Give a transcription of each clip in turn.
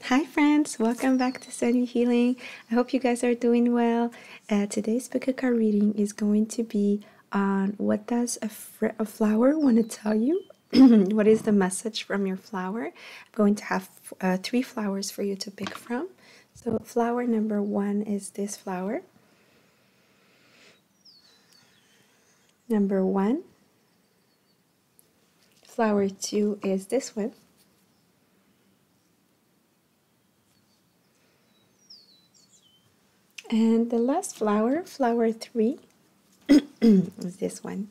Hi friends, welcome back to Sunny Healing. I hope you guys are doing well. Today's book of card reading is going to be on what does a flower want to tell you? What is the message from your flower? I'm going to have 3 flowers for you to pick from. So flower number 1 is this flower. Number 1. Flower 2 is this one. And the last flower, flower 3, is this one.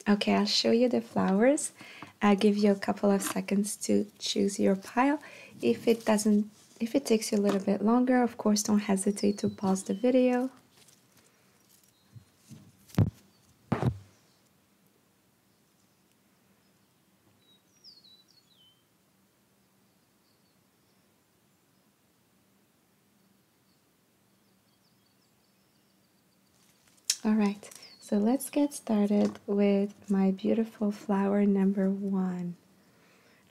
Okay, I'll show you the flowers. I'll give you a couple of seconds to choose your pile. If it takes you a little bit longer, of course, don't hesitate to pause the video. All right, so let's get started with my beautiful flower number 1.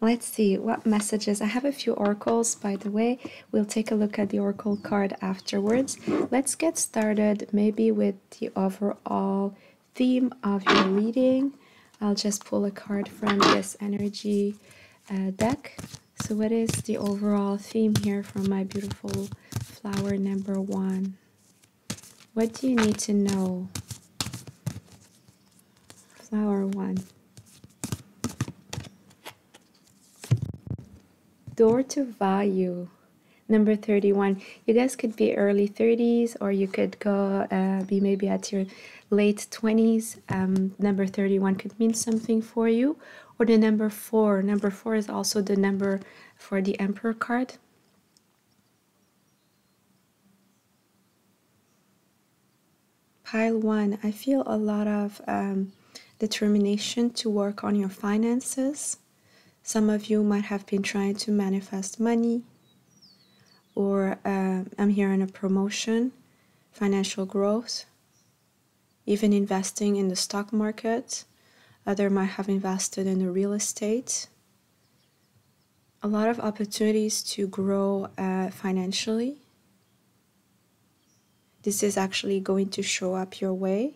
Let's see what messages. I have a few oracles, by the way. We'll take a look at the oracle card afterwards. Let's get started maybe with the overall theme of your reading. I'll just pull a card from this energy deck. So what is the overall theme here from my beautiful flower number 1? What do you need to know? Flower 1. Door to value. Number 31. You guys could be early 30s, or you could go be maybe at your late 20s. Number 31 could mean something for you. Or the number 4. Number 4 is also the number for the Emperor card. Pile 1. I feel a lot of determination to work on your finances. Some of you might have been trying to manifest money, or I'm hearing a promotion, financial growth, even investing in the stock market. Others might have invested in the real estate. A lot of opportunities to grow financially. This is actually going to show up your way.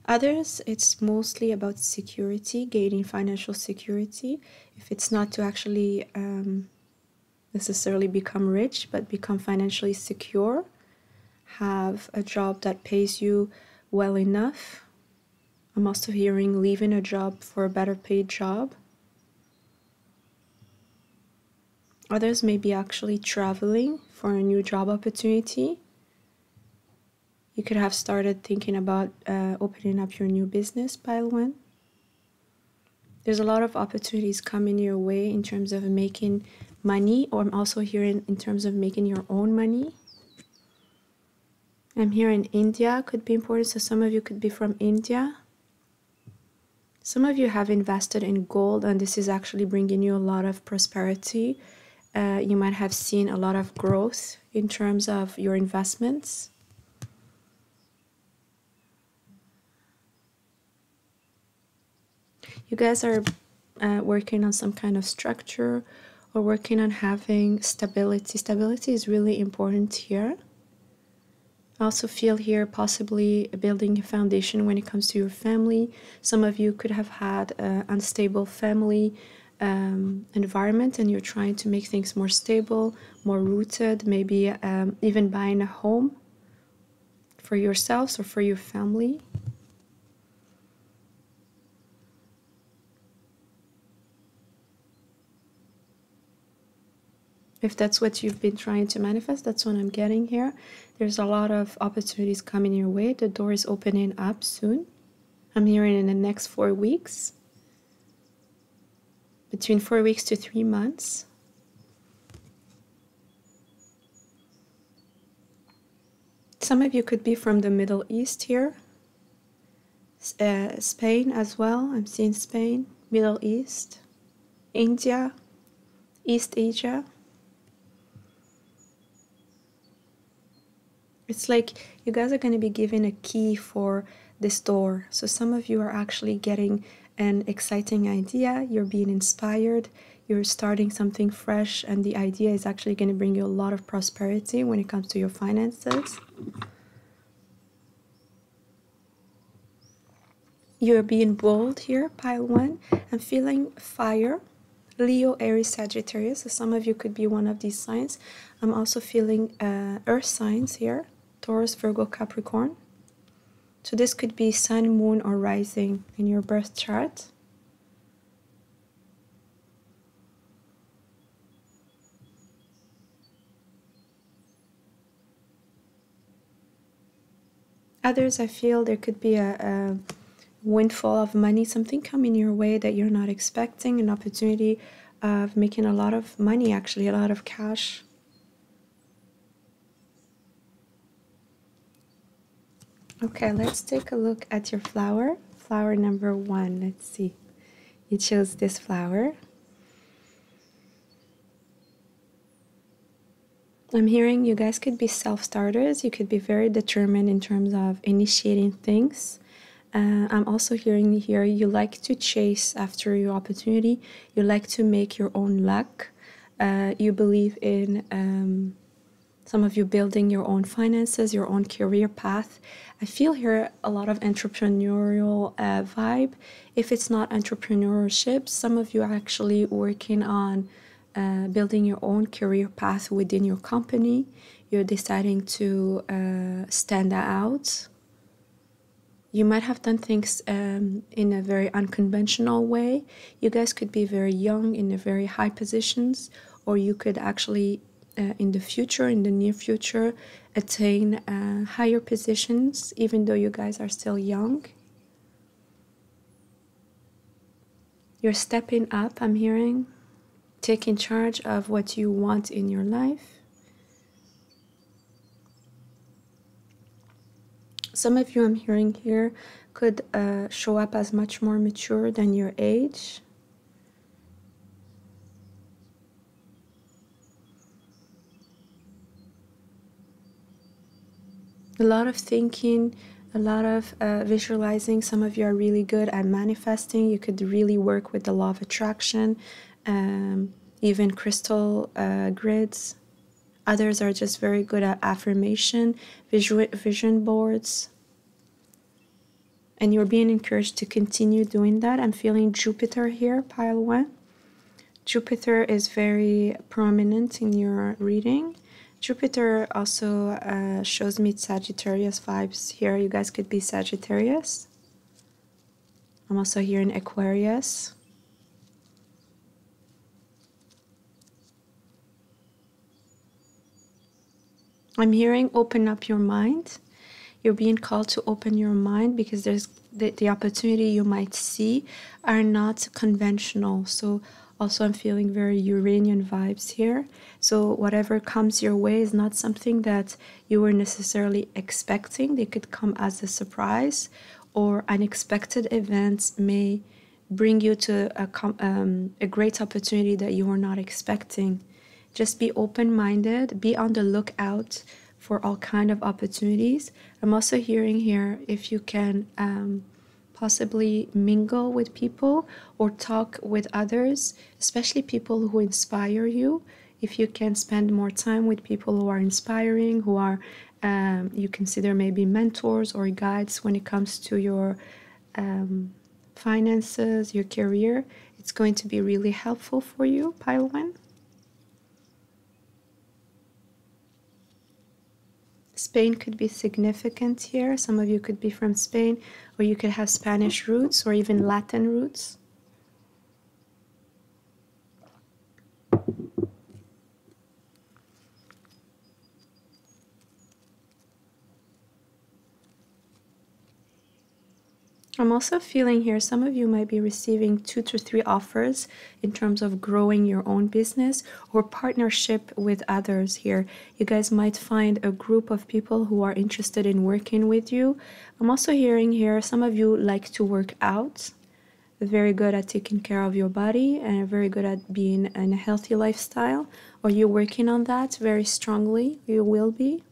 Others, it's mostly about security, gaining financial security. If it's not to actually necessarily become rich, but become financially secure, have a job that pays you well enough. I'm also hearing leaving a job for a better paid job. Others may be actually traveling for a new job opportunity. You could have started thinking about opening up your new business, pile 1. There's a lot of opportunities coming your way in terms of making money, or I'm also hearing in terms of making your own money. I'm hearing India could be important, so some of you could be from India. Some of you have invested in gold, and this is actually bringing you a lot of prosperity. You might have seen a lot of growth in terms of your investments. You guys are working on some kind of structure or working on having stability. Stability is really important here. I also feel here possibly building a foundation when it comes to your family. Some of you could have had an unstable family environment, and you're trying to make things more stable, more rooted, maybe even buying a home for yourselves or for your family. If that's what you've been trying to manifest, that's what I'm getting here. There's a lot of opportunities coming your way. The door is opening up soon. I'm hearing in the next 4 weeks. Between 4 weeks to 3 months. Some of you could be from the Middle East here. Spain as well. I'm seeing Spain, Middle East, India, East Asia. It's like you guys are going to be given a key for this door. So some of you are actually getting an exciting idea, you're being inspired, you're starting something fresh, and the idea is actually going to bring you a lot of prosperity when it comes to your finances. You're being bold here, pile 1. I'm feeling fire, Leo, Aries, Sagittarius. So some of you could be one of these signs. I'm also feeling earth signs here, Taurus, Virgo, Capricorn. So this could be sun, moon, or rising in your birth chart. Others, I feel there could be a windfall of money, something coming your way that you're not expecting, an opportunity of making a lot of money, actually a lot of cash. Okay, let's take a look at your flower. Flower number 1, let's see. You chose this flower. I'm hearing you guys could be self-starters. You could be very determined in terms of initiating things. I'm also hearing here you like to chase after your opportunity. You like to make your own luck. You believe in some of you building your own finances, your own career path. I feel here a lot of entrepreneurial vibe. If it's not entrepreneurship, some of you are actually working on building your own career path within your company. You're deciding to stand out. You might have done things in a very unconventional way. You guys could be very young in a very high positions, or you could actually in the future, in the near future, attain higher positions, even though you guys are still young. You're stepping up, I'm hearing, taking charge of what you want in your life. Some of you, I'm hearing here, could show up as much more mature than your age. A lot of thinking, a lot of visualizing. Some of you are really good at manifesting. You could really work with the law of attraction, even crystal grids. Others are just very good at affirmation, vision boards. And you're being encouraged to continue doing that. I'm feeling Jupiter here, pile 1. Jupiter is very prominent in your reading. Jupiter also shows me Sagittarius vibes here. You guys could be Sagittarius. I'm also hearing Aquarius. I'm hearing open up your mind. You're being called to open your mind because there's the opportunity you might see are not conventional. So also I'm feeling very Uranian vibes here. So whatever comes your way is not something that you were necessarily expecting. They could come as a surprise, or unexpected events may bring you to a great opportunity that you were not expecting. Just be open-minded, be on the lookout for all kind of opportunities. I'm also hearing here if you can possibly mingle with people or talk with others, especially people who inspire you. If you can spend more time with people who are inspiring, who are you consider maybe mentors or guides when it comes to your finances, your career, it's going to be really helpful for you, pile 1. Spain could be significant here. Some of you could be from Spain, or you could have Spanish roots or even Latin roots. I'm also feeling here some of you might be receiving 2 to 3 offers in terms of growing your own business or partnership with others here. You guys might find a group of people who are interested in working with you. I'm also hearing here some of you like to work out, very good at taking care of your body and very good at being in a healthy lifestyle, or you're working on that very strongly. You will be.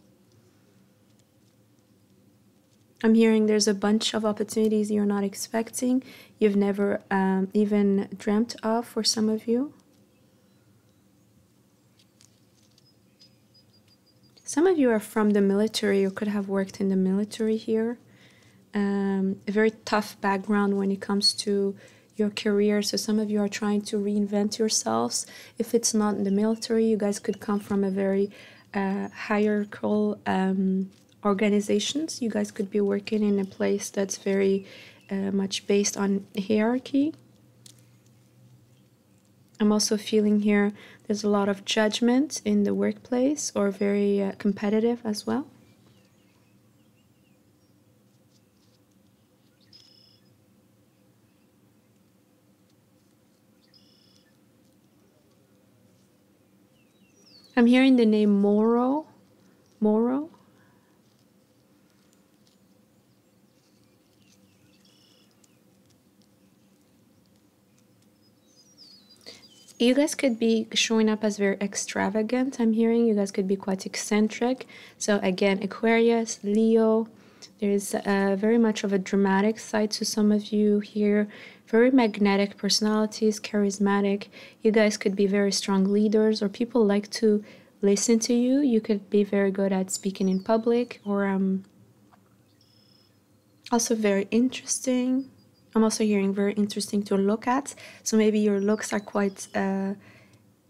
I'm hearing there's a bunch of opportunities you're not expecting, you've never even dreamt of for some of you. Some of you are from the military or could have worked in the military here. A very tough background when it comes to your career. So some of you are trying to reinvent yourselves. If it's not in the military, you guys could come from a very hierarchical organizations. You guys could be working in a place that's very much based on hierarchy. I'm also feeling here there's a lot of judgment in the workplace or very competitive as well. I'm hearing the name Moro. Moro. You guys could be showing up as very extravagant. I'm hearing you guys could be quite eccentric. So again, Aquarius, Leo, there's very much of a dramatic side to some of you here. Very magnetic personalities, charismatic. You guys could be very strong leaders or people like to listen to you. You could be very good at speaking in public or also very interesting. I'm also hearing very interesting to look at. So maybe your looks are quite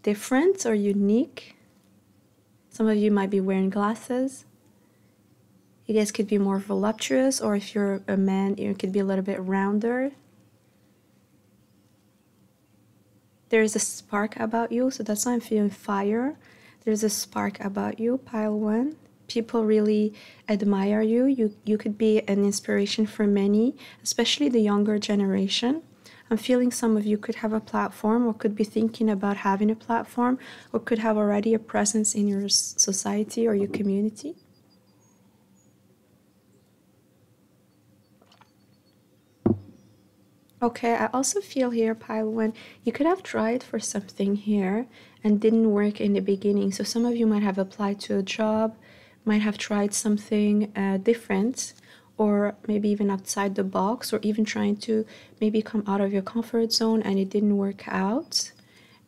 different or unique. Some of you might be wearing glasses. You guys could be more voluptuous, or if you're a man, you could be a little bit rounder. There's a spark about you, so that's why I'm feeling fire. There's a spark about you, pile one. People really admire you. You could be an inspiration for many, especially the younger generation. I'm feeling some of you could have a platform or could be thinking about having a platform or could have already a presence in your society or your community. Okay, I also feel here, pile one, you could have tried for something here and didn't work in the beginning. So some of you might have applied to a job, might have tried something different or maybe even outside the box or even trying to maybe come out of your comfort zone and it didn't work out.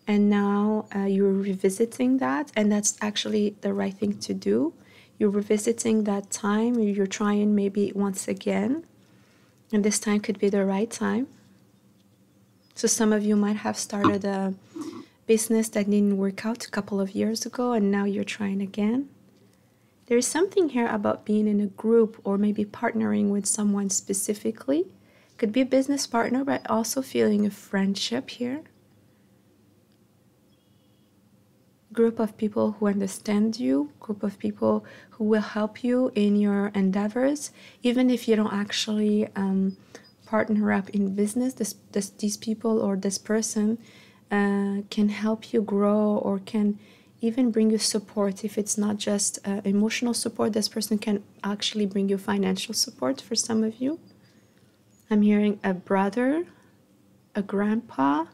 And now you're revisiting that, and that's actually the right thing to do. You're revisiting that time, you're trying maybe once again, and this time could be the right time. So some of you might have started a business that didn't work out a couple of years ago and now you're trying again. There is something here about being in a group or maybe partnering with someone specifically. Could be a business partner, but also feeling a friendship here. Group of people who understand you, group of people who will help you in your endeavors, even if you don't actually partner up in business. These people or this person can help you grow or can even bring you support. If it's not just emotional support, this person can actually bring you financial support for some of you. I'm hearing a brother, a grandpa.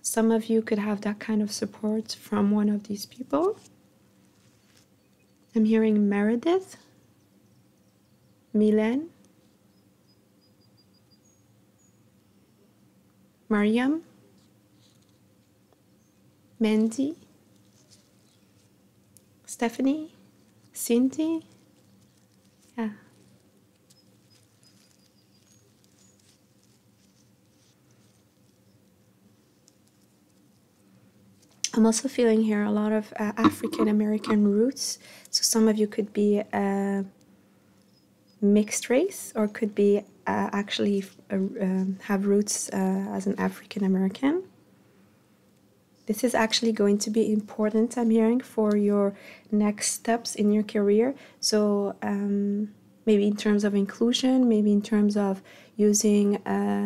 Some of you could have that kind of support from one of these people. I'm hearing Meredith, Milan, Mariam, Mandy, Stephanie, Cindy. Yeah. I'm also feeling here a lot of African American roots. So some of you could be mixed race or could be actually have roots as an African American. This is actually going to be important, I'm hearing, for your next steps in your career. So maybe in terms of inclusion, maybe in terms of using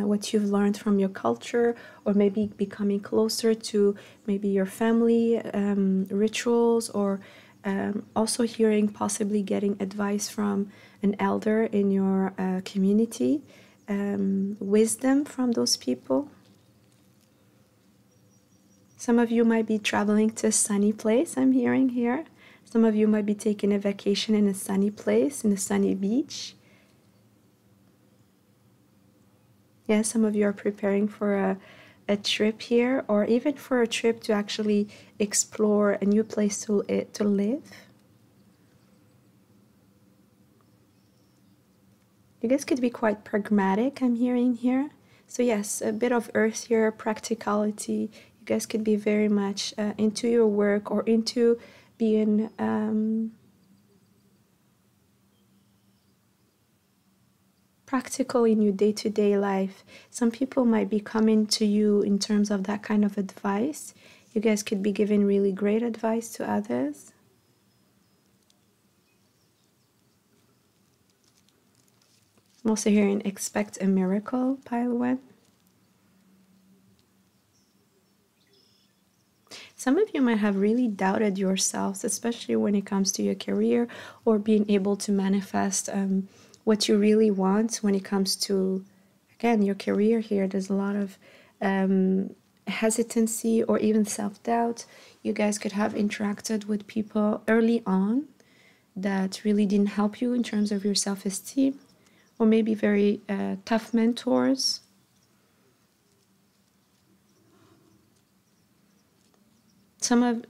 what you've learned from your culture, or maybe becoming closer to maybe your family rituals, or also hearing possibly getting advice from an elder in your community, wisdom from those people. Some of you might be traveling to a sunny place, I'm hearing here. Some of you might be taking a vacation in a sunny place, in a sunny beach. Yeah, some of you are preparing for a trip here, or even for a trip to actually explore a new place to live. You guys could be quite pragmatic, I'm hearing here. So yes, a bit of earth here, practicality. You guys could be very much into your work or into being practical in your day-to-day life. Some people might be coming to you in terms of that kind of advice. You guys could be giving really great advice to others. I'm also hearing expect a miracle, pile one. Some of you might have really doubted yourselves, especially when it comes to your career or being able to manifest what you really want when it comes to, again, your career here. There's a lot of hesitancy or even self-doubt. You guys could have interacted with people early on that really didn't help you in terms of your self-esteem, or maybe very tough mentors. I'm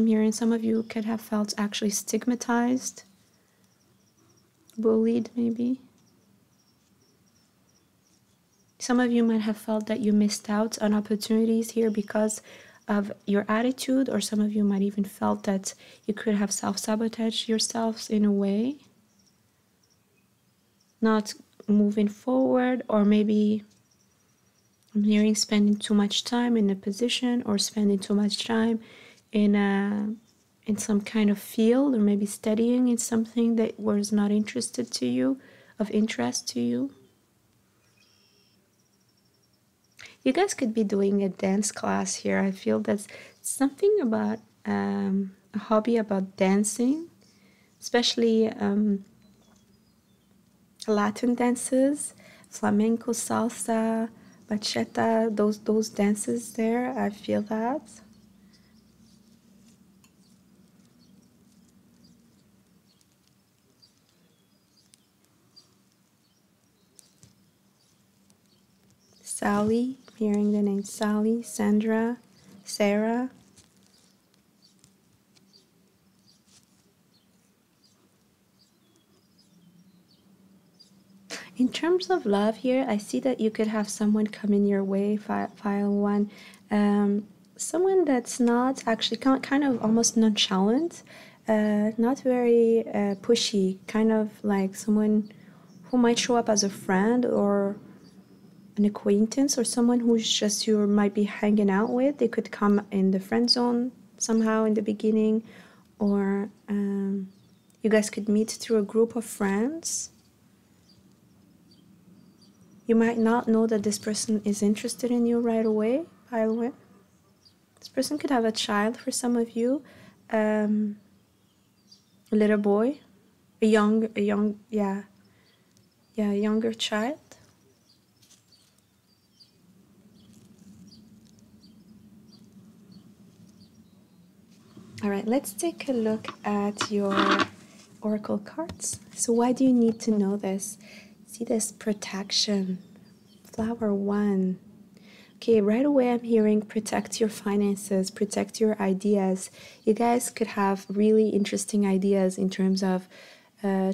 hearing some of you could have felt actually stigmatized, bullied maybe. Some of you might have felt that you missed out on opportunities here because of your attitude, or some of you might even felt that you could have self-sabotaged yourselves in a way, not moving forward, or maybe I'm hearing spending too much time in a position, or spending too much time in some kind of field, or maybe studying in something that was not interested to you, of interest to you. You guys could be doing a dance class here. I feel that's something about a hobby about dancing, especially Latin dances, flamenco, salsa, bachata, those dances there. I feel that. Sally, hearing the name Sally, Sandra, Sarah. In terms of love here, I see that you could have someone come in your way, file one. Someone that's not actually kind of almost nonchalant, not very pushy, kind of like someone who might show up as a friend or an acquaintance, or someone who's just you might be hanging out with. They could come in the friend zone somehow in the beginning, or you guys could meet through a group of friends. You might not know that this person is interested in you right away, by the way. This person could have a child for some of you, a little boy, a younger child. All right, let's take a look at your oracle cards. So why do you need to know this? See this protection, flower one. Okay, right away I'm hearing protect your finances, protect your ideas. You guys could have really interesting ideas in terms of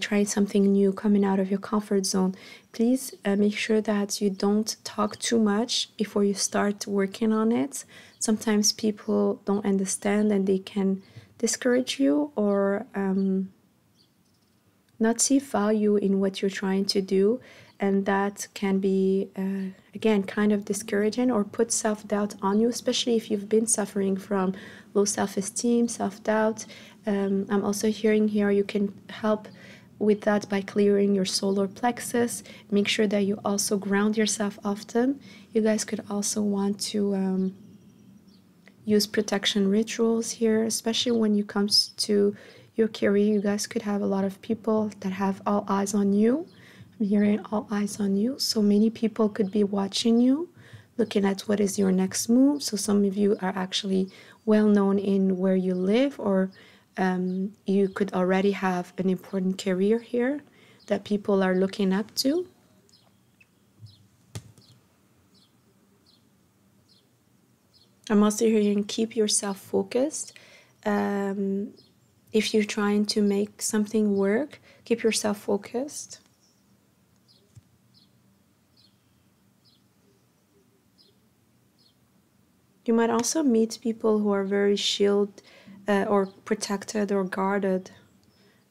trying something new, coming out of your comfort zone. Please make sure that you don't talk too much before you start working on it. Sometimes people don't understand and they can discourage you, or not see value in what you're trying to do, and that can be again kind of discouraging or put self-doubt on you, especially if you've been suffering from low self-esteem, self-doubt. I'm also hearing here you can help with that by clearing your solar plexus. Make sure that you also ground yourself often. You guys could also want to use protection rituals here, especially when it comes to your career. You guys could have a lot of people that have all eyes on you. I'm hearing all eyes on you. So many people could be watching you, looking at what is your next move. So some of you are actually well known in where you live, or you could already have an important career here that people are looking up to. I'm also hearing keep yourself focused. If you're trying to make something work, keep yourself focused. You might also meet people who are very shielded or protected or guarded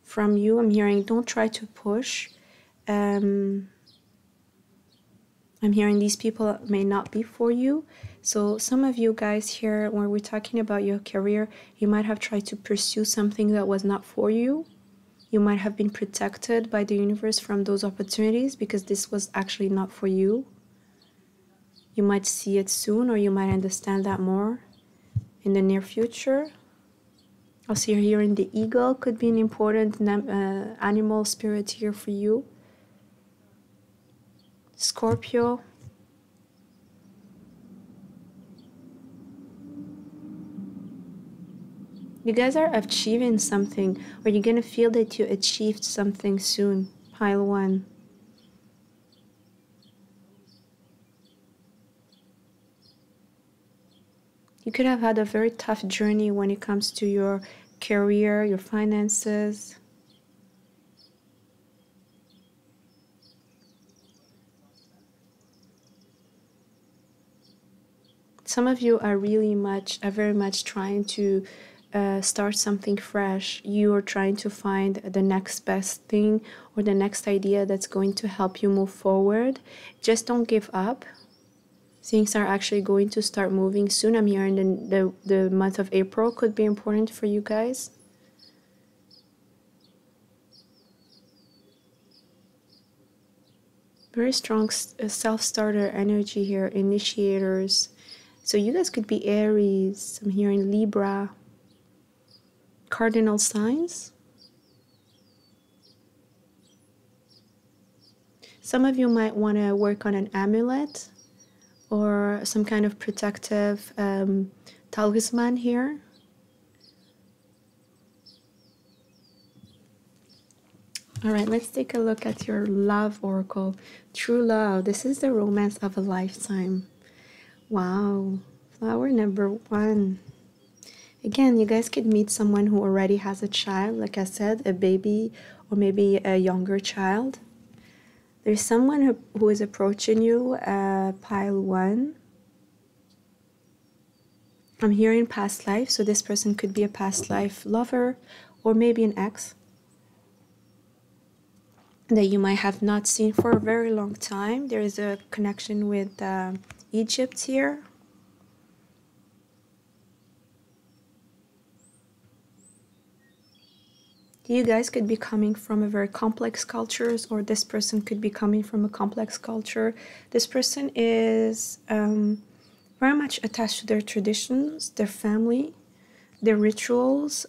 from you. I'm hearing don't try to push. I'm hearing these people may not be for you. So some of you guys here, when we're talking about your career, you might have tried to pursue something that was not for you. You might have been protected by the universe from those opportunities because this was actually not for you. You might see it soon, or you might understand that more in the near future. Also, hearing the eagle could be an important animal spirit here for you. Scorpio. You guys are achieving something, or you're going to feel that you achieved something soon. Pile 1. You could have had a very tough journey when it comes to your career, your finances. Some of you are very much trying to start something fresh. You are trying to find the next best thing or the next idea that's going to help you move forward. Just don't give up. Things are actually going to start moving soon. I'm hearing the month of April could be important for you guys. Very strong self-starter energy here, initiators. So you guys could be Aries. I'm hearing Libra. Cardinal signs. Some of you might want to work on an amulet or some kind of protective talisman here. All right, let's take a look at your love oracle. True love. This is the romance of a lifetime. Wow. Flower number 1. Again, you guys could meet someone who already has a child, like I said, a baby or maybe a younger child. There's someone who is approaching you, pile 1. I'm hearing past life, so this person could be a past life lover or maybe an ex that you might have not seen for a very long time. There is a connection with Egypt here. You guys could be coming from a very complex cultures, or this person could be coming from a complex culture. This person is very much attached to their traditions, their family, their rituals,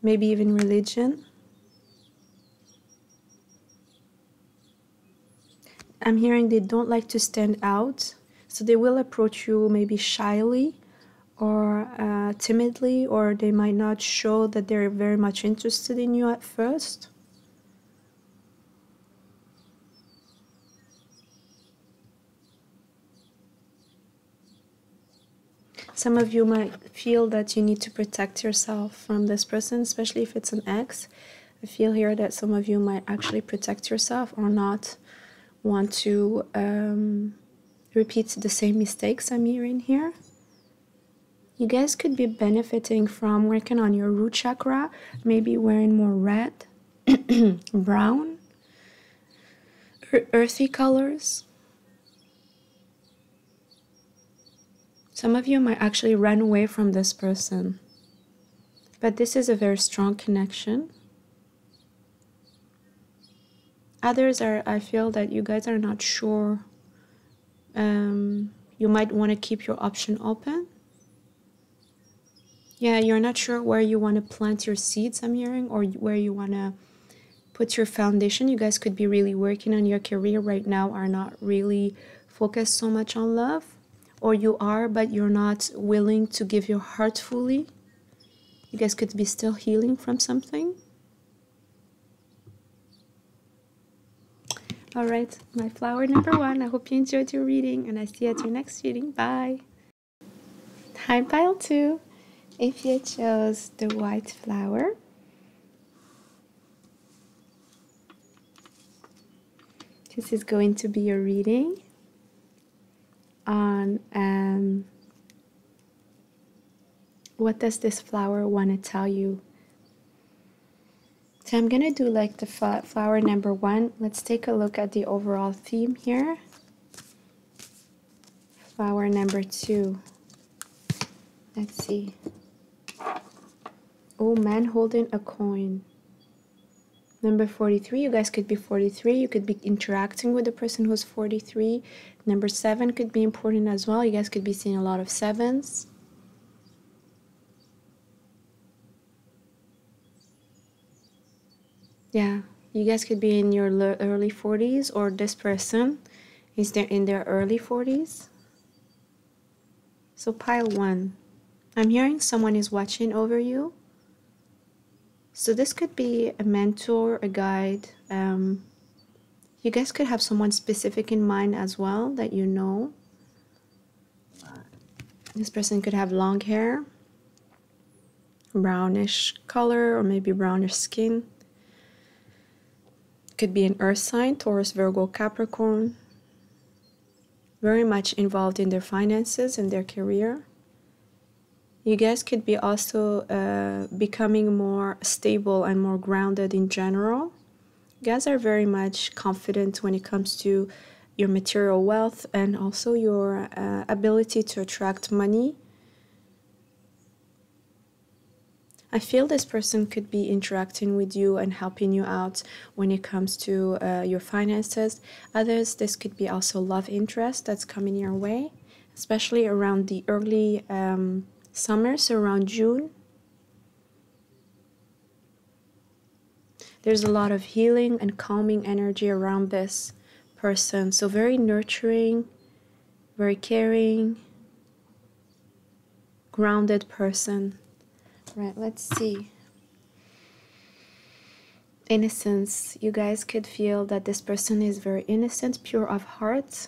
maybe even religion. I'm hearing they don't like to stand out, so they will approach you maybe shyly or timidly, or they might not show that they're very much interested in you at first. Some of you might feel that you need to protect yourself from this person, especially if it's an ex. I feel here that some of you might actually protect yourself or not want to repeat the same mistakes I'm hearing here. You guys could be benefiting from working on your root chakra, maybe wearing more red, brown, earthy colors. Some of you might actually run away from this person, but this is a very strong connection. Others are, I feel that you guys are not sure. You might want to keep your option open. Yeah, you're not sure where you want to plant your seeds, I'm hearing, or where you want to put your foundation. You guys could be really working on your career right now, are not really focused so much on love, or you are, but you're not willing to give your heart fully. You guys could be still healing from something. All right, my flower number 1. I hope you enjoyed your reading, and I see you at your next reading. Bye. Hi, pile 2. If you chose the white flower, this is going to be your reading on what does this flower want to tell you. So I'm going to do like the flower number 1. Let's take a look at the overall theme here. Flower number 2. Let's see. Oh, man holding a coin. Number 43, you guys could be 43. You could be interacting with the person who's 43. Number 7 could be important as well. You guys could be seeing a lot of 7s. Yeah, you guys could be in your early 40s, or this person is there in their early 40s. So pile 1. I'm hearing someone is watching over you. So this could be a mentor, a guide. You guys could have someone specific in mind as well that you know. This person could have long hair, brownish color, or maybe brownish skin. Could be an earth sign, Taurus, Virgo, Capricorn. Very much involved in their finances and their career. You guys could be also becoming more stable and more grounded in general. You guys are very much confident when it comes to your material wealth and also your ability to attract money. I feel this person could be interacting with you and helping you out when it comes to your finances. Others, this could be also love interest that's coming your way, especially around the early summer, so around June. There's a lot of healing and calming energy around this person. So very nurturing, very caring, grounded person. Right, let's see. Innocence. You guys could feel that this person is very innocent, pure of heart.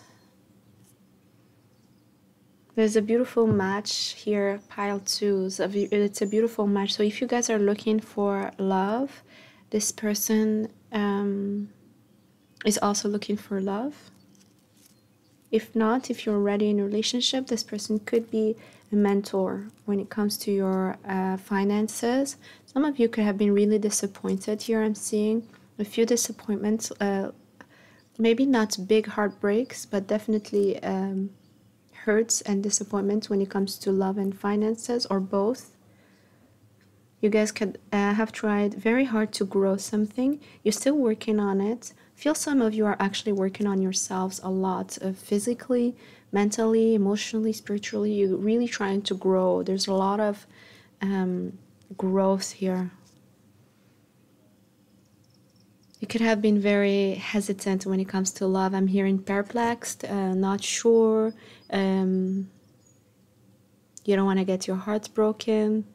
There's a beautiful match here, pile 2. So it's a beautiful match. So if you guys are looking for love, this person is also looking for love. If not, if you're already in a relationship, this person could be a mentor when it comes to your finances. Some of you could have been really disappointed here. I'm seeing a few disappointments, maybe not big heartbreaks, but definitely hurts and disappointments when it comes to love and finances, or both. You guys could have tried very hard to grow something. You're still working on it. I feel some of you are actually working on yourselves a lot, physically, mentally, emotionally, spiritually. You're really trying to grow. There's a lot of growth here. You could have been very hesitant when it comes to love. I'm hearing perplexed, not sure. You don't want to get your heart broken.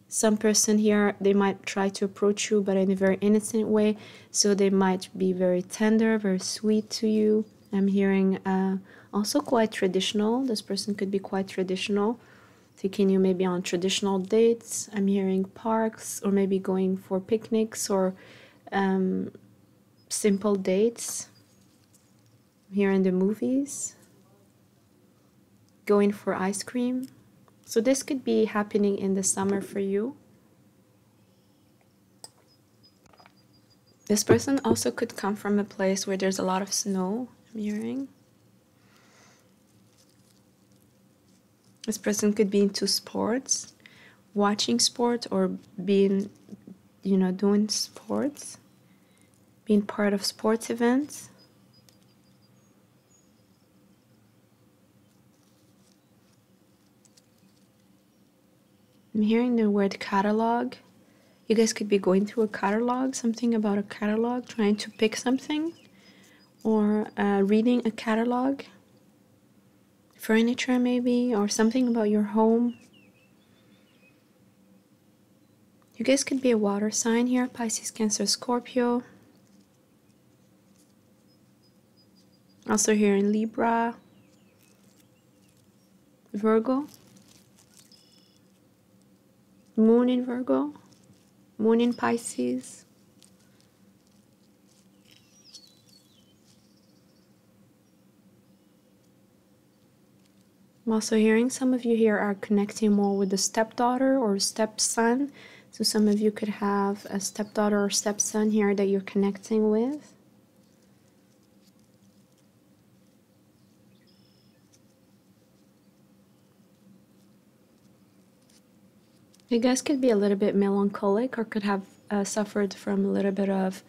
Some person here, they might try to approach you, but in a very innocent way. So they might be very tender, very sweet to you. I'm hearing also quite traditional. This person could be quite traditional, taking you maybe on traditional dates. I'm hearing parks, or maybe going for picnics, or simple dates. I'm hearing the movies, going for ice cream. So this could be happening in the summer for you. This person also could come from a place where there's a lot of snow, I'm hearing. This person could be into sports, watching sports, or being, doing sports, being part of sports events. I'm hearing the word catalog. You guys could be going through a catalog, something about a catalog, trying to pick something, or reading a catalog, furniture maybe, or something about your home. You guys could be a water sign here, Pisces, Cancer, Scorpio. Also here in Libra, Virgo. Moon in Virgo, Moon in Pisces. I'm also hearing some of you here are connecting more with the stepdaughter or stepson. So some of you could have a stepdaughter or stepson here that you're connecting with. You guys could be a little bit melancholic or could have suffered from a little bit of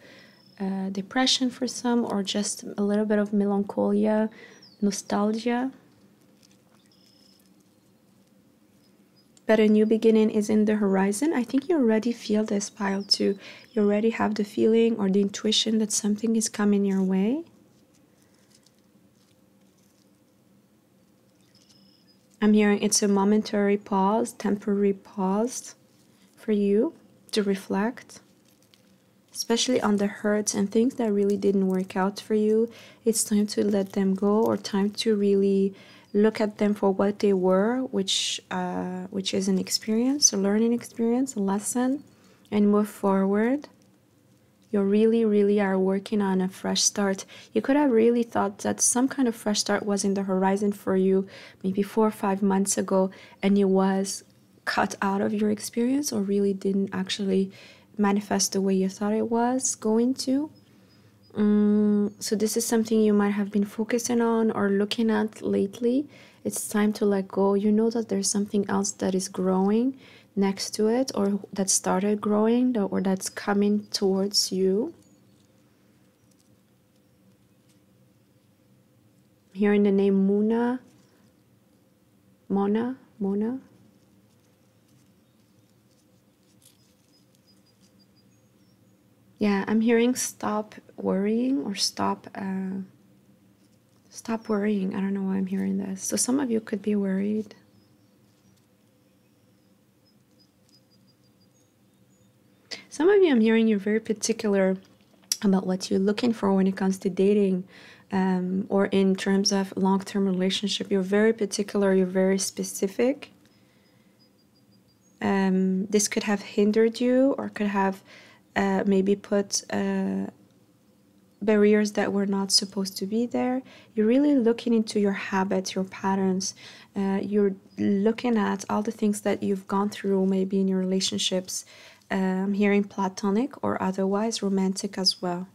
depression for some, or just a little bit of melancholia, nostalgia. But a new beginning is in the horizon. I think you already feel this, pile too. You already have the feeling or the intuition that something is coming your way. I'm hearing it's a momentary pause, temporary pause for you to reflect, especially on the hurts and things that really didn't work out for you. It's time to let them go, or time to really look at them for what they were, which is an experience, a learning experience, a lesson, and move forward. You really are working on a fresh start. You could have really thought that some kind of fresh start was in the horizon for you maybe 4 or 5 months ago, and it was cut out of your experience, or really didn't actually manifest the way you thought it was going to. So this is something you might have been focusing on or looking at lately. It's time to let go. You know that there's something else that is growing next to it, or that started growing, or that's coming towards you. I'm hearing the name Mona. Yeah, I'm hearing stop worrying, or stop worrying. I don't know why I'm hearing this. So some of you could be worried. Some of you, I'm hearing you're very particular about what you're looking for when it comes to dating, or in terms of long-term relationship. You're very particular, you're very specific. This could have hindered you, or could have maybe put barriers that were not supposed to be there. You're really looking into your habits, your patterns. You're looking at all the things that you've gone through maybe in your relationships. I'm hearing platonic or otherwise, romantic as well.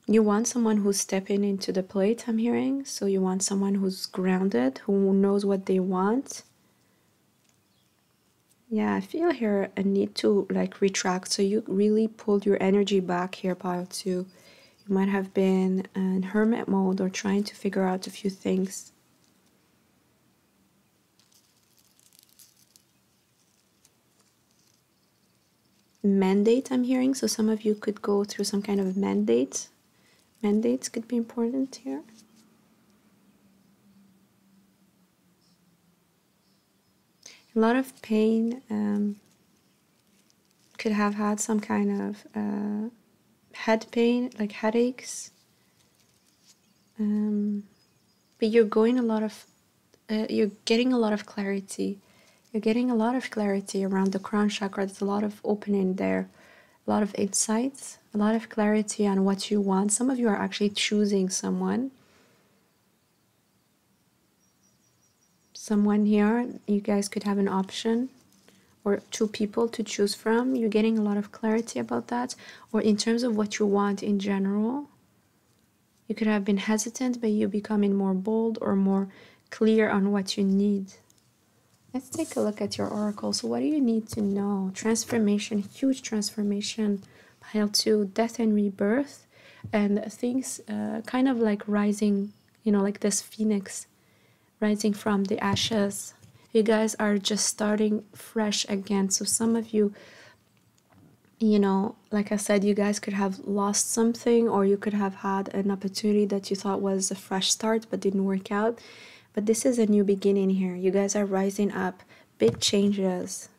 You want someone who's stepping into the plate, I'm hearing. So you want someone who's grounded, who knows what they want. Yeah, I feel here a need to like retract. So you really pulled your energy back here, pile 2. You might have been in hermit mode or trying to figure out a few things. Mandate, I'm hearing. So some of you could go through some kind of mandate. Mandates could be important here. A lot of pain. Could have had some kind of head pain, like headaches. But you're going a lot of, you're getting a lot of clarity. You're getting a lot of clarity around the crown chakra. There's a lot of opening there, a lot of insights, a lot of clarity on what you want. Some of you are actually choosing someone. Someone here, you guys could have an option, or 2 people to choose from. You're getting a lot of clarity about that, or in terms of what you want in general. You could have been hesitant, but you're becoming more bold or more clear on what you need. Let's take a look at your oracle. So what do you need to know? Transformation, huge transformation. Pile 2, death and rebirth, and things kind of like rising, you know, like this phoenix rising from the ashes. You guys are just starting fresh again. So some of you, you know, like I said, you guys could have lost something, or you could have had an opportunity that you thought was a fresh start but didn't work out. But this is a new beginning here. You guys are rising up, big changes,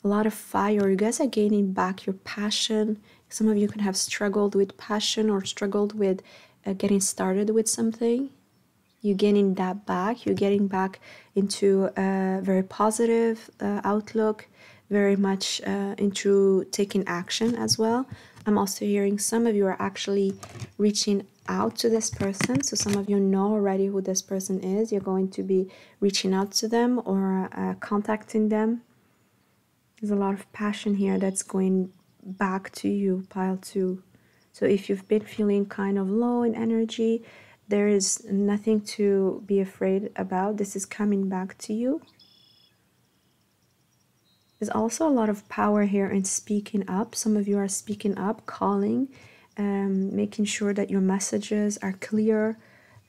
a lot of fire. You guys are gaining back your passion, Some of you can have struggled with passion or struggled with getting started with something. You're getting that back. You're getting back into a very positive outlook, very much into taking action as well. I'm also hearing some of you are actually reaching out to this person. So some of you know already who this person is. You're going to be reaching out to them or contacting them. There's a lot of passion here that's going back to you, pile 2. So if you've been feeling kind of low in energy, there is nothing to be afraid about. This is coming back to you. There's also a lot of power here in speaking up. Some of you are speaking up, calling, making sure that your messages are clear.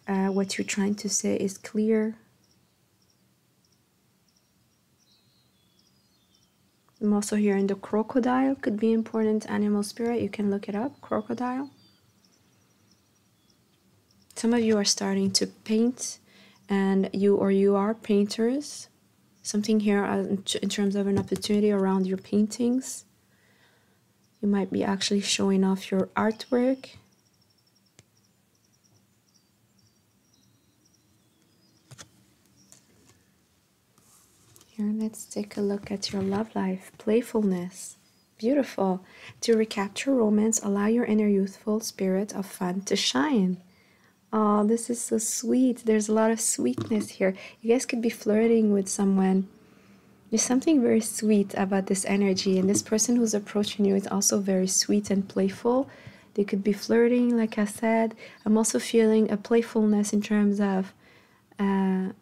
What you're trying to say is clear. I'm also hearing the crocodile could be important animal spirit. You can look it up, crocodile. Some of you are starting to paint, and you are painters. Something here in terms of an opportunity around your paintings. You might be actually showing off your artwork. Here, let's take a look at your love life. Playfulness. Beautiful. To recapture romance, allow your inner youthful spirit of fun to shine. Oh, this is so sweet. There's a lot of sweetness here. You guys could be flirting with someone. There's something very sweet about this energy, and this person who's approaching you is also very sweet and playful. They could be flirting, like I said. I'm also feeling a playfulness in terms of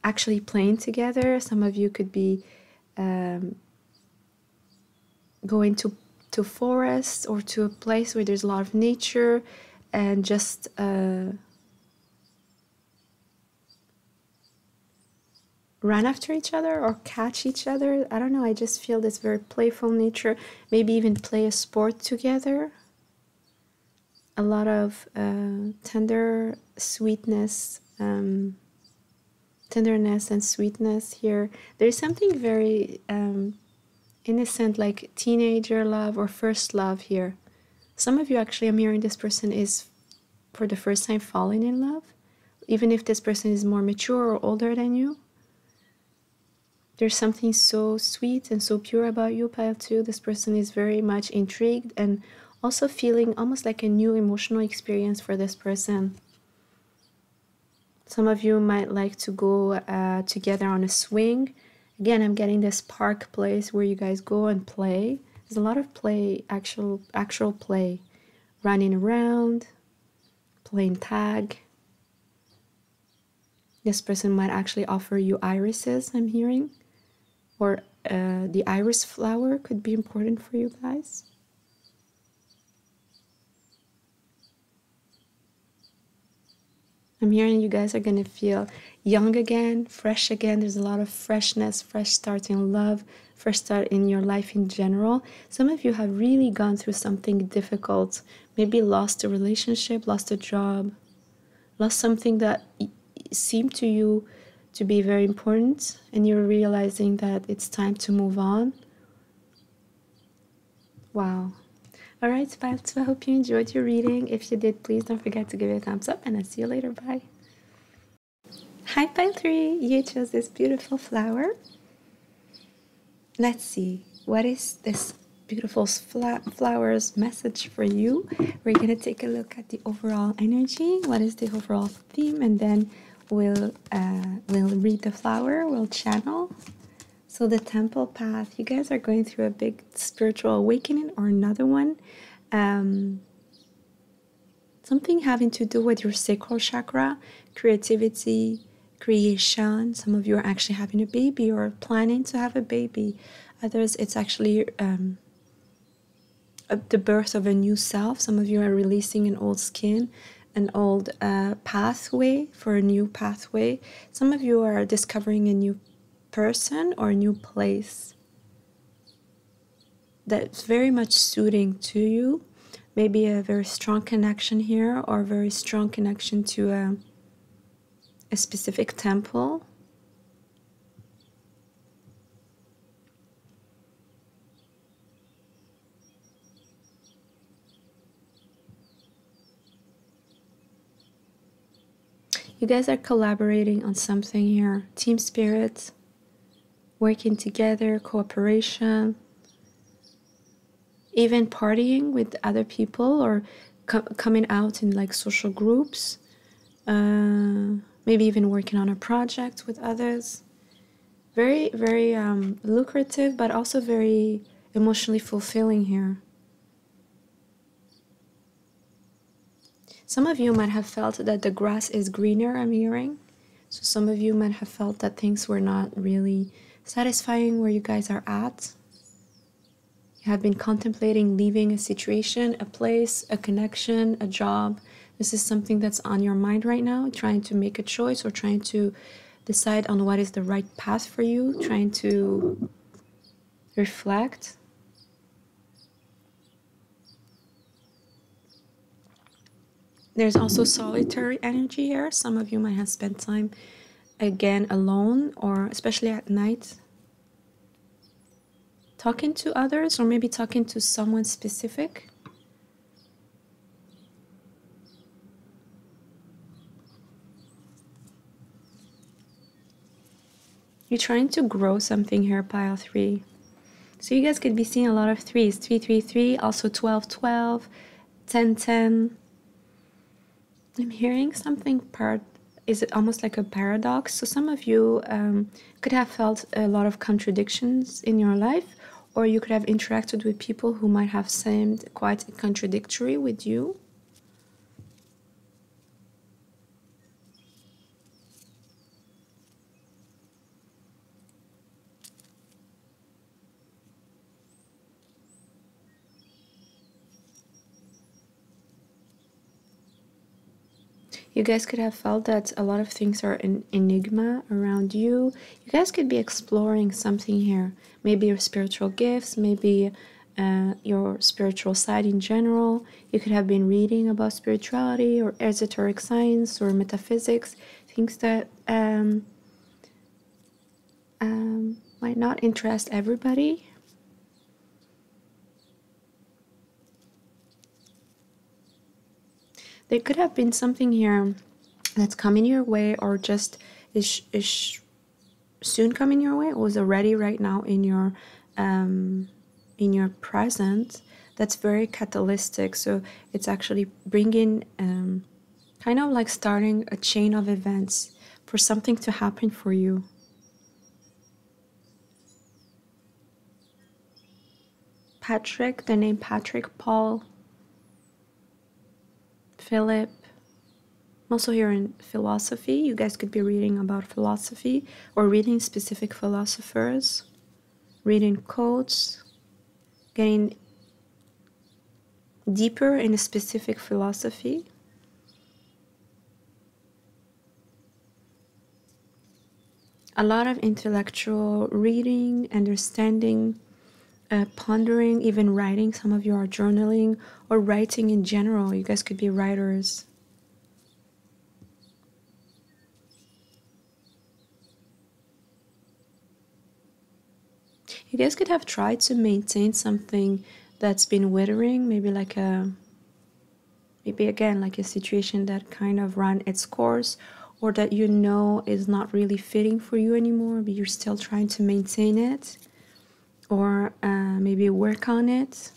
actually playing together. Some of you could be going to forests or to a place where there's a lot of nature and just run after each other or catch each other. I don't know, I just feel this very playful nature. Maybe even play a sport together. A lot of tender sweetness, tenderness and sweetness here. There's something very innocent, like teenager love or first love here. Some of you actually, I'm hearing this person is for the first time falling in love, even if this person is more mature or older than you. There's something so sweet and so pure about you, pile 2. This person is very much intrigued and also feeling almost like a new emotional experience for this person. Some of you might like to go together on a swing. Again, I'm getting this park place where you guys go and play. There's a lot of play, actual play. Running around, playing tag. This person might actually offer you irises, I'm hearing. Or the iris flower could be important for you guys. I'm hearing you guys are going to feel young again, fresh again. There's a lot of freshness, fresh start in love, fresh start in your life in general. Some of you have really gone through something difficult. Maybe lost a relationship, lost a job, lost something that seemed to you to be very important, and you're realizing that it's time to move on. Wow. All right, Pile 2, I hope you enjoyed your reading. If you did, please don't forget to give it a thumbs up, and I'll see you later. Bye. Hi, Pile 3. You chose this beautiful flower. Let's see. What is this beautiful flower's message for you? We're going to take a look at the overall energy. What is the overall theme? And then we'll read the flower. We'll channel. So the temple path, you guys are going through a big spiritual awakening or another one. Something having to do with your sacral chakra, creativity, creation. Some of you are actually having a baby or planning to have a baby. Others, it's actually the birth of a new self. Some of you are releasing an old skin, an old pathway for a new pathway. Some of you are discovering a new person or a new place that's very much suiting to you. Maybe a very strong connection here, or a very strong connection to a specific temple. You guys are collaborating on something here. Team spirit, working together, cooperation, even partying with other people, or coming out in like social groups, maybe even working on a project with others. Very, very lucrative, but also very emotionally fulfilling here. Some of you might have felt that the grass is greener, I'm hearing. So some of you might have felt that things were not really satisfying where you guys are at. You have been contemplating leaving a situation, a place, a connection, a job. This is something that's on your mind right now, trying to make a choice or trying to decide on what is the right path for you, trying to reflect. There's also solitary energy here. Some of you might have spent time, again, alone, or especially at night, talking to others, or maybe talking to someone specific. You're trying to grow something here, pile 3. So you guys could be seeing a lot of 3s. 3, 3, 3, also 12, 12, 10, 10. I'm hearing something is it almost like a paradox? So some of you could have felt a lot of contradictions in your life, or you could have interacted with people who might have seemed quite contradictory with you. You guys could have felt that a lot of things are an enigma around you. You guys could be exploring something here. Maybe your spiritual gifts, maybe your spiritual side in general. You could have been reading about spirituality or esoteric science or metaphysics, things that might not interest everybody. There could have been something here that's coming your way, or just is soon coming your way, or was already right now in your present, that's very catalytic. So it's actually bringing kind of like starting a chain of events for something to happen for you. Patrick, the name Patrick, Paul, Philip. I'm also here in philosophy. You guys could be reading about philosophy or reading specific philosophers, reading quotes, getting deeper in a specific philosophy. A lot of intellectual reading, understanding, pondering, even writing. Some of you are journaling or writing in general. You guys could be writers. You guys could have tried to maintain something that's been withering, maybe again like a situation that kind of ran its course, or that you know is not really fitting for you anymore, but you're still trying to maintain it, or maybe work on it.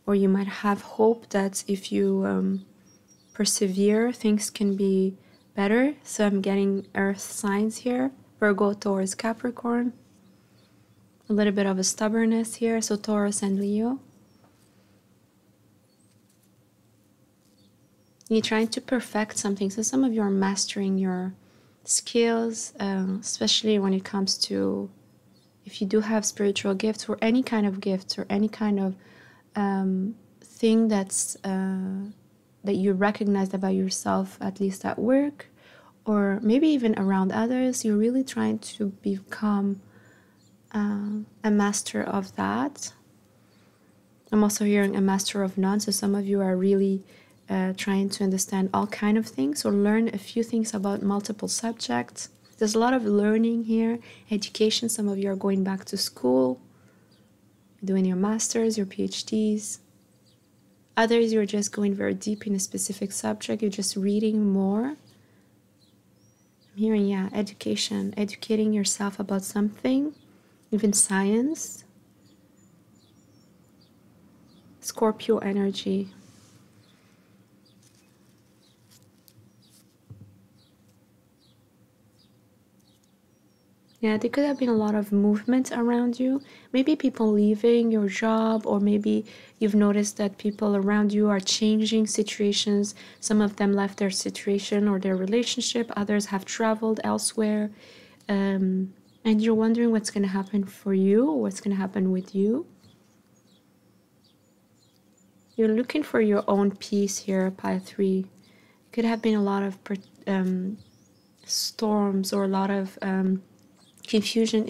Or you might have hope that if you persevere, things can be better. So I'm getting earth signs here: Virgo, Taurus, Capricorn. A little bit of a stubbornness here, so Taurus and Leo. You're trying to perfect something. So some of you are mastering your skills, especially when it comes to, if you do have spiritual gifts or any kind of gifts or any kind of thing that's that you recognize about yourself, at least at work, or maybe even around others. You're really trying to become a master of that. I'm also hearing a master of none. So some of you are really trying to understand all kind of things or learn a few things about multiple subjects. There's a lot of learning here, education. Some of you are going back to school, doing your masters, your PhDs. Others, you're just going very deep in a specific subject. You're just reading more. I'm hearing, yeah, education, educating yourself about something, even science. Scorpio energy. Yeah, there could have been a lot of movement around you. Maybe people leaving your job, or maybe you've noticed that people around you are changing situations. Some of them left their situation or their relationship. Others have traveled elsewhere. And you're wondering what's going to happen for you, or what's going to happen with you. You're looking for your own peace here, pile 3. Could have been a lot of storms, or a lot of confusing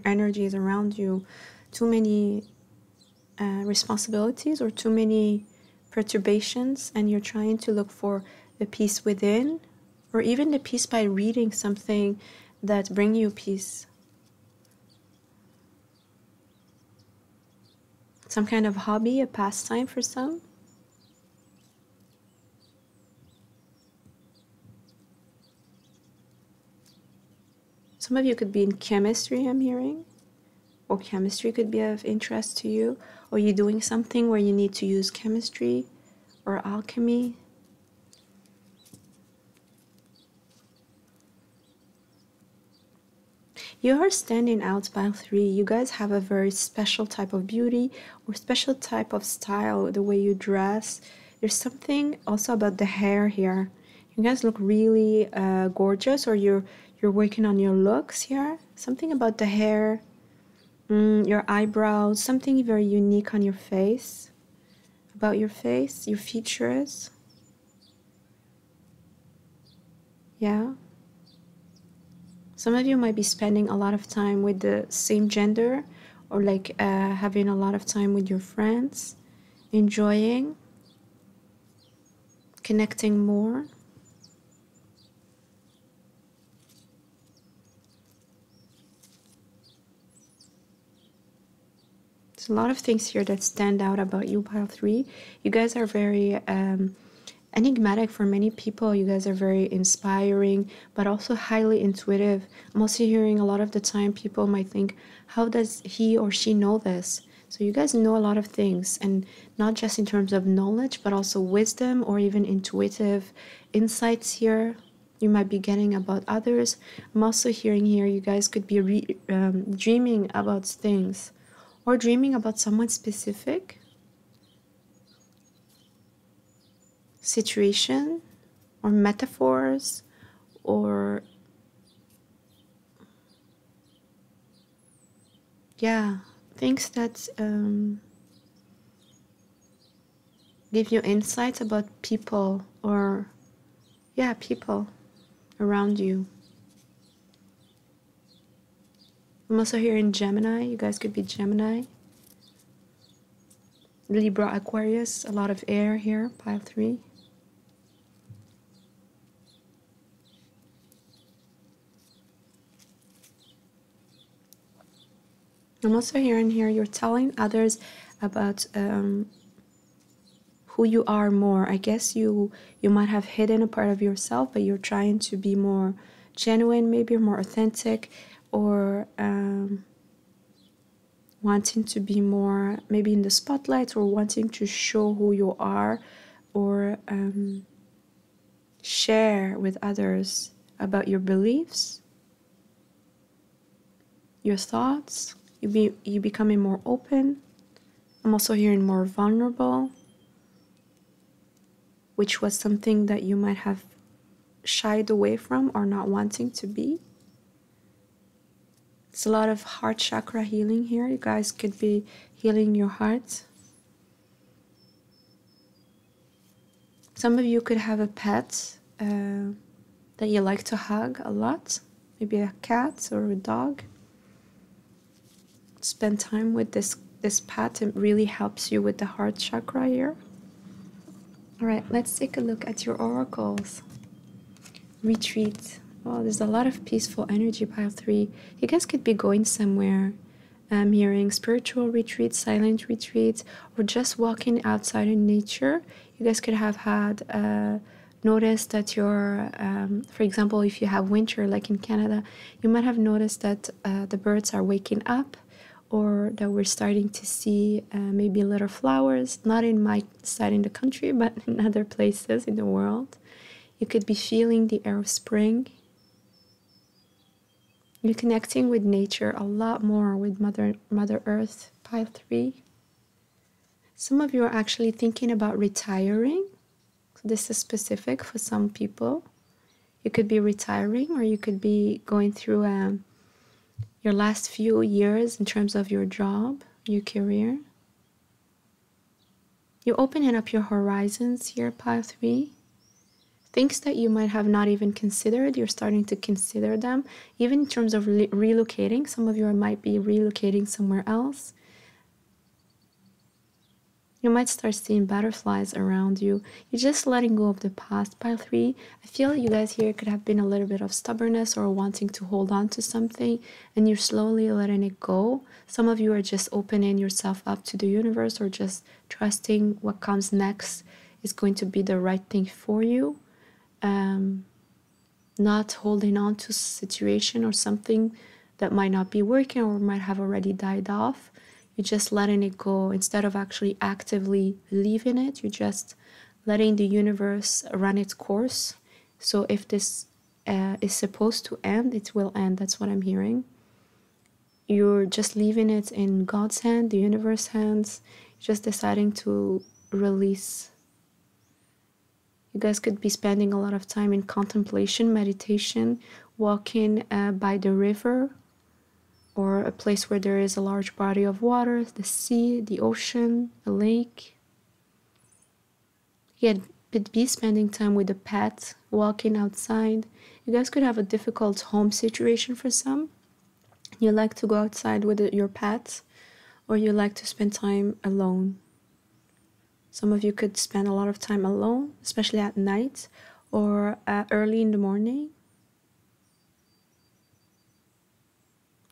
energies around you. Too many responsibilities, or too many perturbations, and you're trying to look for the peace within, or even the peace by reading something that brings you peace. Some kind of hobby, a pastime for some. Some of you could be in chemistry, I'm hearing, or chemistry could be of interest to you, or you're doing something where you need to use chemistry or alchemy. You are standing out, pile 3. You guys have a very special type of beauty, or special type of style, the way you dress. There's something also about the hair here. You guys look really gorgeous, or you're working on your looks here. Something about the hair, your eyebrows, something very unique on your face, about your face, your features. Yeah. Some of you might be spending a lot of time with the same gender, or like having a lot of time with your friends, enjoying, connecting more. There's a lot of things here that stand out about you, pile 3. You guys are very enigmatic for many people. You guys are very inspiring, but also highly intuitive. I'm also hearing a lot of the time people might think, how does he or she know this? So you guys know a lot of things, and not just in terms of knowledge, but also wisdom, or even intuitive insights here you might be getting about others. I'm also hearing here you guys could be dreaming about things, or dreaming about someone specific situation, or metaphors, or yeah, things that give you insights about people, or yeah, people around you. I'm also hearing Gemini. You guys could be Gemini, Libra, Aquarius. A lot of air here, pile 3. I'm also hearing here you're telling others about who you are more. I guess you might have hidden a part of yourself, but you're trying to be more genuine, maybe more authentic, or wanting to be more maybe in the spotlight, or wanting to show who you are, or share with others about your beliefs, your thoughts. You becoming more open. I'm also hearing more vulnerable, which was something that you might have shied away from, or not wanting to be. It's a lot of heart chakra healing here. You guys could be healing your heart. Some of you could have a pet that you like to hug a lot, maybe a cat or a dog. Spend time with this pet. It really helps you with the heart chakra here. All right, let's take a look at your oracles. Retreat. Oh, there's a lot of peaceful energy, pile 3. You guys could be going somewhere. I'm hearing spiritual retreats, silent retreats, or just walking outside in nature. You guys could have had noticed that you're, for example, if you have winter like in Canada, you might have noticed that the birds are waking up, or that we're starting to see maybe little flowers, not in my side in the country, but in other places in the world. You could be feeling the air of spring. You're connecting with nature a lot more, with Mother Earth, pile 3. Some of you are actually thinking about retiring. So this is specific for some people. You could be retiring, or you could be going through your last few years in terms of your job, your career. You're opening up your horizons here, pile 3. Things that you might have not even considered, you're starting to consider them, even in terms of relocating. Some of you might be relocating somewhere else. You might start seeing butterflies around you. You're just letting go of the past, pile 3. I feel you guys here could have been a little bit of stubbornness or wanting to hold on to something, and you're slowly letting it go. Some of you are just opening yourself up to the universe, or just trusting what comes next is going to be the right thing for you. Not holding on to a situation or something that might not be working or might have already died off. You're just letting it go. Instead of actually actively leaving it, you're just letting the universe run its course. So if this is supposed to end, it will end. That's what I'm hearing. You're just leaving it in God's hand, the universe's hands. You're just deciding to release. You guys could be spending a lot of time in contemplation, meditation, walking by the river, or a place where there is a large body of water, the sea, the ocean, a lake. You could be spending time with a pet, walking outside. You guys could have a difficult home situation for some. You like to go outside with your pet, or you like to spend time alone. Some of you could spend a lot of time alone, especially at night or early in the morning.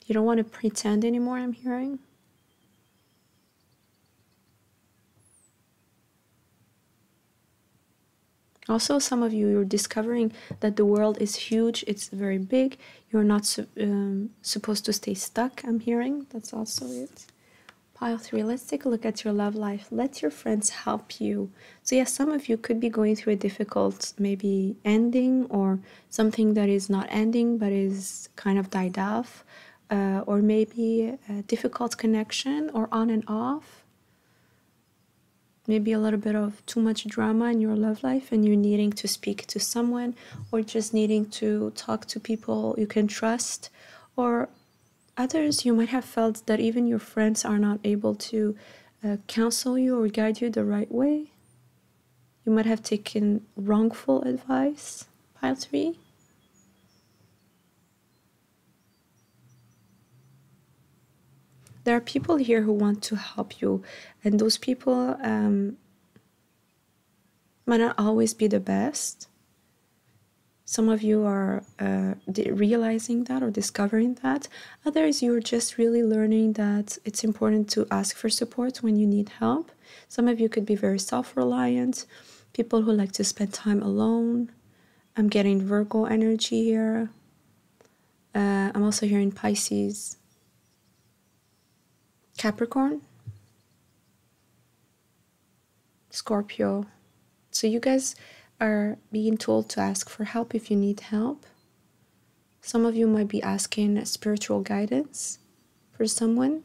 You don't want to pretend anymore, I'm hearing. Also, some of you, you're discovering that the world is huge, it's very big. You're not supposed to stay stuck, I'm hearing. That's also it. Pile 3, let's take a look at your love life. Let your friends help you. So yes, some of you could be going through a difficult maybe ending, or something that is not ending but is kind of died off, or maybe a difficult connection, or on and off. Maybe a little bit of too much drama in your love life, and you're needing to speak to someone, or just needing to talk to people you can trust. Or others, you might have felt that even your friends are not able to counsel you or guide you the right way. You might have taken wrongful advice, pile 3. There are people here who want to help you, and those people might not always be the best. Some of you are realizing that or discovering that. Others, you're just really learning that it's important to ask for support when you need help. Some of you could be very self-reliant, people who like to spend time alone. I'm getting Virgo energy here. I'm also hearing Pisces. Capricorn, Scorpio. So you guys are being told to ask for help if you need help. Some of you might be asking spiritual guidance for someone.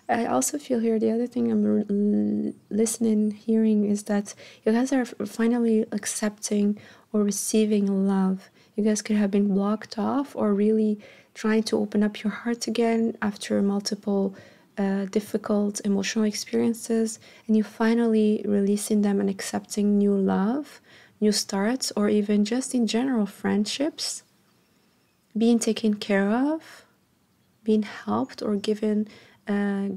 I also feel here, the other thing I'm listening, hearing is that you guys are finally accepting or receiving love. You guys could have been blocked off, or really trying to open up your heart again after multiple difficult emotional experiences, and you finally releasing them and accepting new love, new starts, or even just in general friendships, being taken care of, being helped or given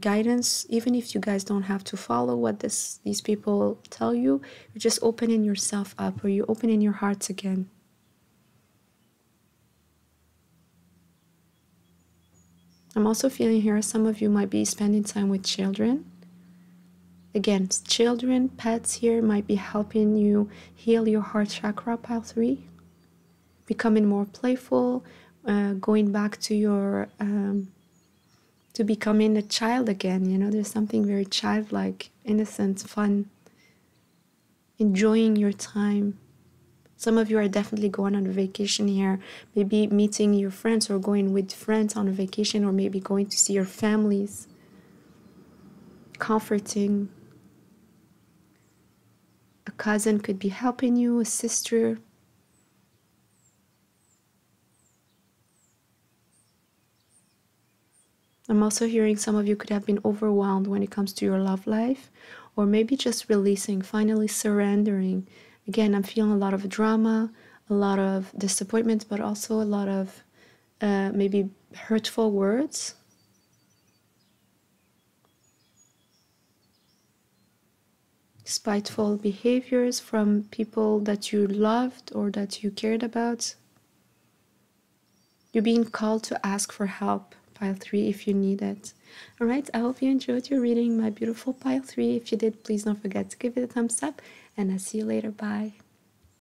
guidance. Even if you guys don't have to follow what these people tell you, you're just opening yourself up, or you're opening your hearts again. I'm also feeling here some of you might be spending time with children. Again, children, pets here might be helping you heal your heart chakra, pile 3. Becoming more playful, going back to your to becoming a child again. You know, there's something very childlike, innocent, fun, enjoying your time. Some of you are definitely going on a vacation here, maybe meeting your friends or going with friends on a vacation, or maybe going to see your families. Comforting. A cousin could be helping you, a sister. I'm also hearing some of you could have been overwhelmed when it comes to your love life, or maybe just releasing, finally surrendering. Again, I'm feeling a lot of drama, a lot of disappointment, but also a lot of maybe hurtful words. Spiteful behaviors from people that you loved or that you cared about. You're being called to ask for help, pile 3, if you need it. All right, I hope you enjoyed your reading, my beautiful pile 3. If you did, please don't forget to give it a thumbs up, and I'll see you later. Bye.